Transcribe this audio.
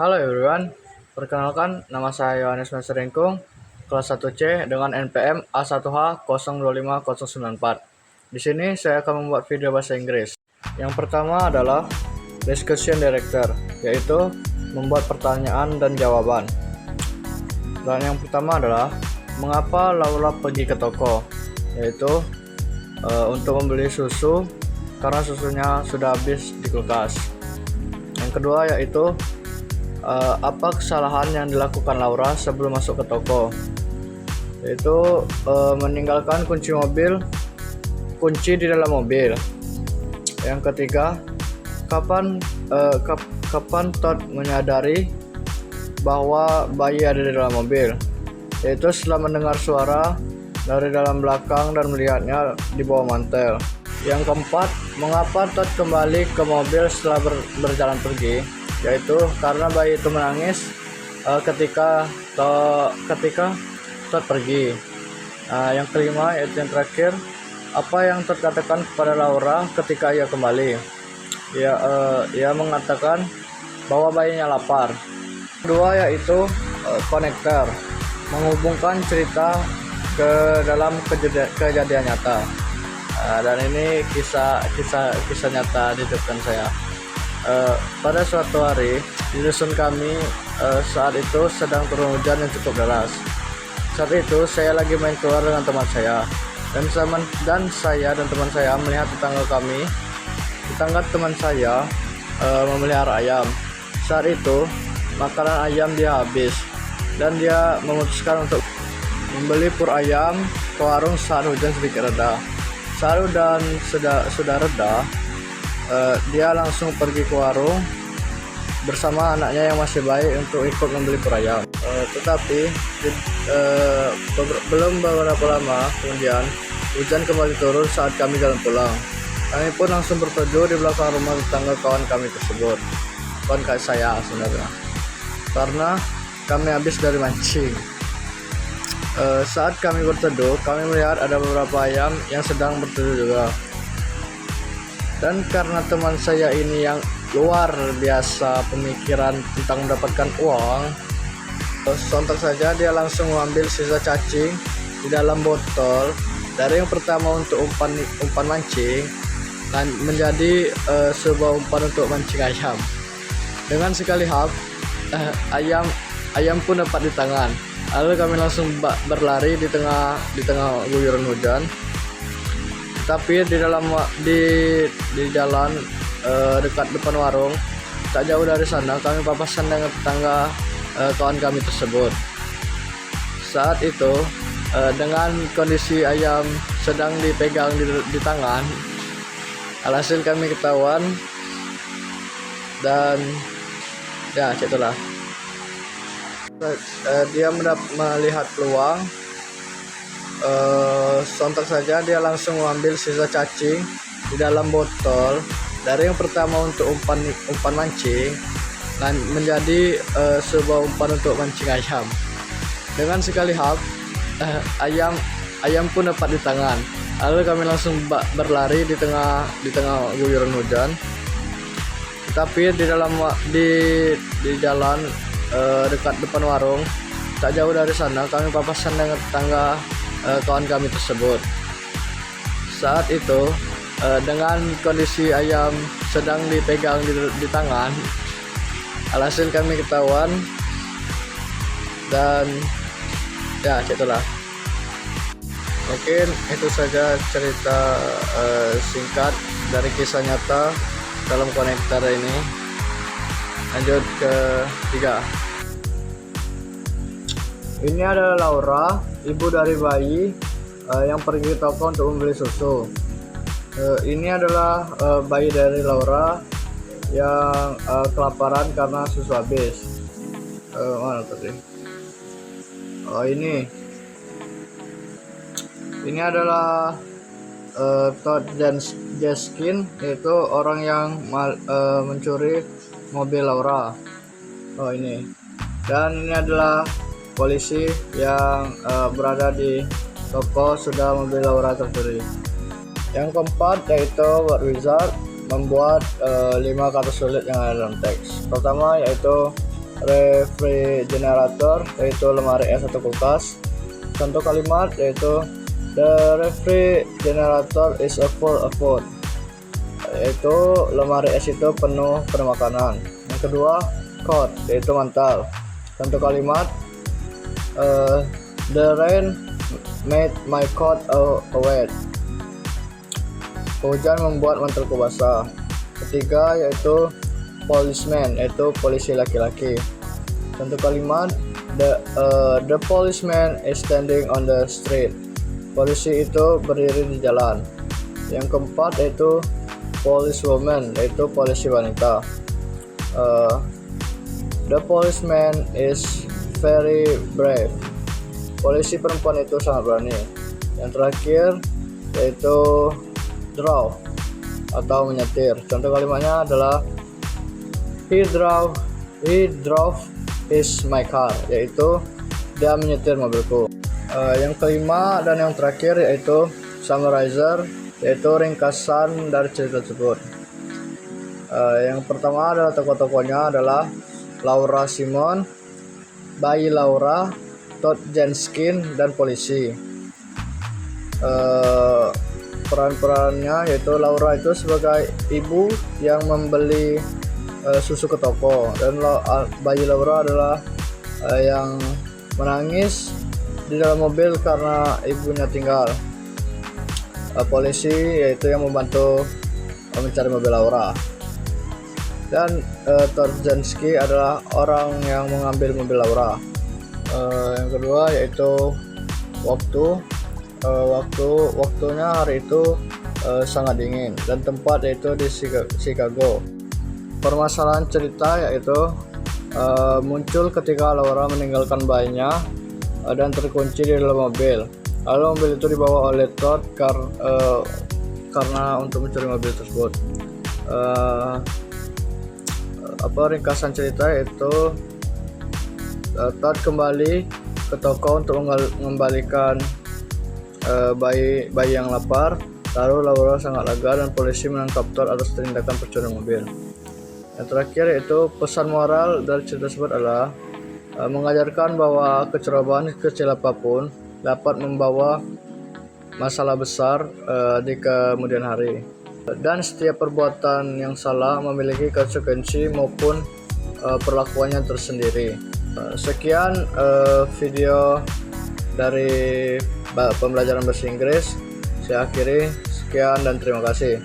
Halo everyone, perkenalkan nama saya Yohanes Masteringkung, kelas 1C dengan NPM A1H025094. Di sini saya akan membuat video bahasa Inggris. Yang pertama adalah discussion director, yaitu membuat pertanyaan dan jawaban. Dan yang pertama adalah mengapa Laura pergi ke toko, yaitu untuk membeli susu karena susunya sudah habis di kulkas. Yang kedua yaitu apa kesalahan yang dilakukan Laura sebelum masuk ke toko, yaitu meninggalkan kunci di dalam mobil. Yang ketiga, kapan Todd menyadari bahwa bayi ada di dalam mobil, yaitu setelah mendengar suara dari dalam belakang dan melihatnya di bawah mantel. Yang keempat, mengapa Todd kembali ke mobil setelah berjalan pergi, yaitu karena bayi itu menangis ketika Todd pergi. Yang kelima yaitu yang terakhir, apa yang Todd katakan kepada Laura ketika ia kembali. Ia mengatakan bahwa bayinya lapar. Kedua yaitu konektor, menghubungkan cerita ke dalam kejadian nyata. Dan ini kisah nyata di depan saya. Pada suatu hari di dusun kami, saat itu sedang turun hujan yang cukup deras. Saat itu saya lagi main keluar dengan teman saya, dan saya dan teman saya melihat tetangga teman saya memelihara ayam. Saat itu makanan ayam dia habis dan dia memutuskan untuk membeli pur ayam ke warung saat hujan sedikit reda. Saat hujan sudah reda, dia langsung pergi ke warung bersama anaknya yang masih bayi untuk ikut membeli pur ayam. Tetapi belum beberapa lama kemudian hujan kembali turun saat kami jalan pulang. Kami pun langsung berteduh di belakang rumah tetangga kawan kami tersebut, kawan saya sebenarnya, karena kami habis dari mancing. Saat kami berteduh, kami melihat ada beberapa ayam yang sedang berteduh juga. Dan karena teman saya ini yang luar biasa pemikiran tentang mendapatkan uang, sontak saja dia langsung mengambil sisa cacing di dalam botol dari yang pertama untuk umpan mancing dan menjadi sebuah umpan untuk mancing ayam. Dengan sekali hap, ayam pun dapat di tangan. Lalu kami langsung berlari di tengah guyuran hujan. Tapi di jalan dekat depan warung, tak jauh dari sana kami papasan dengan tetangga kawan kami tersebut. Saat itu dengan kondisi ayam sedang dipegang di tangan, alhasil kami ketahuan dan ya itulah. Dia melihat peluang, sontak saja dia langsung mengambil sisa cacing di dalam botol dari yang pertama untuk umpan mancing dan menjadi sebuah umpan untuk mancing ayam. Dengan sekali hap, ayam pun dapat di tangan. Lalu kami langsung berlari di tengah guyuran hujan. Tapi di jalan dekat depan warung, tak jauh dari sana kami papasan dengan tetangga kawan kami tersebut. Saat itu dengan kondisi ayam sedang dipegang di tangan, alhasil kami ketahuan dan ya itulah. Mungkin itu saja cerita singkat dari kisah nyata dalam konektor ini. Lanjut ke 3. Ini adalah Laura, ibu dari bayi yang pergi ke toko untuk membeli susu. Ini adalah bayi dari Laura yang kelaparan karena susu habis. Mana tadi? Oh ini adalah Todd Jaskin, yaitu orang yang mencuri mobil Laura. Oh ini. Dan ini adalah polisi yang berada di toko sudah mobil Laura tercuri. Yang keempat yaitu word wizard, membuat 5 kata sulit yang ada dalam teks. Pertama yaitu refrigerator, yaitu lemari es atau kulkas. Contoh kalimat yaitu the refrigerator is full of food, yaitu lemari es itu penuh makanan. Yang kedua, coat, yaitu mantel. Contoh kalimat the rain made my coat wet, hujan membuat mantelku basah. Ketiga yaitu policeman, yaitu polisi laki-laki. Contoh kalimat the policeman is standing on the street, polisi itu berdiri di jalan. Yang keempat yaitu policewoman, yaitu polisi wanita. The policeman is very brave, polisi perempuan itu sangat berani. Yang terakhir yaitu drive atau menyetir. Contoh kalimatnya adalah he drove is my car, yaitu dia menyetir mobilku. Yang kelima dan yang terakhir yaitu summarizer, yaitu ringkasan dari cerita tersebut. Yang pertama adalah tokoh-tokohnya adalah Laura Simon, bayi Laura, Todd Jenskin, dan polisi. Peran-perannya yaitu Laura itu sebagai ibu yang membeli susu ke toko, dan bayi Laura adalah yang menangis di dalam mobil karena ibunya tinggal. Polisi yaitu yang membantu mencari mobil Laura, dan Torjensky adalah orang yang mengambil mobil Laura. Yang kedua yaitu waktunya hari itu sangat dingin, dan tempat yaitu di Chicago. Permasalahan cerita yaitu muncul ketika Laura meninggalkan bayinya dan terkunci di dalam mobil. Lalu mobil itu dibawa oleh Todd karena untuk mencuri mobil tersebut. Ringkasan cerita yaitu Todd kembali ke toko untuk mengembalikan bayi yang lapar. Lalu Laura sangat lega dan polisi menangkap Todd atas tindakan pencurian mobil. Yang terakhir yaitu pesan moral dari cerita tersebut adalah mengajarkan bahwa kecerobohan kecil apapun dapat membawa masalah besar di kemudian hari, dan setiap perbuatan yang salah memiliki konsekuensi maupun perlakuannya tersendiri. Sekian video dari pembelajaran bahasa Inggris. Saya akhiri, sekian dan terima kasih.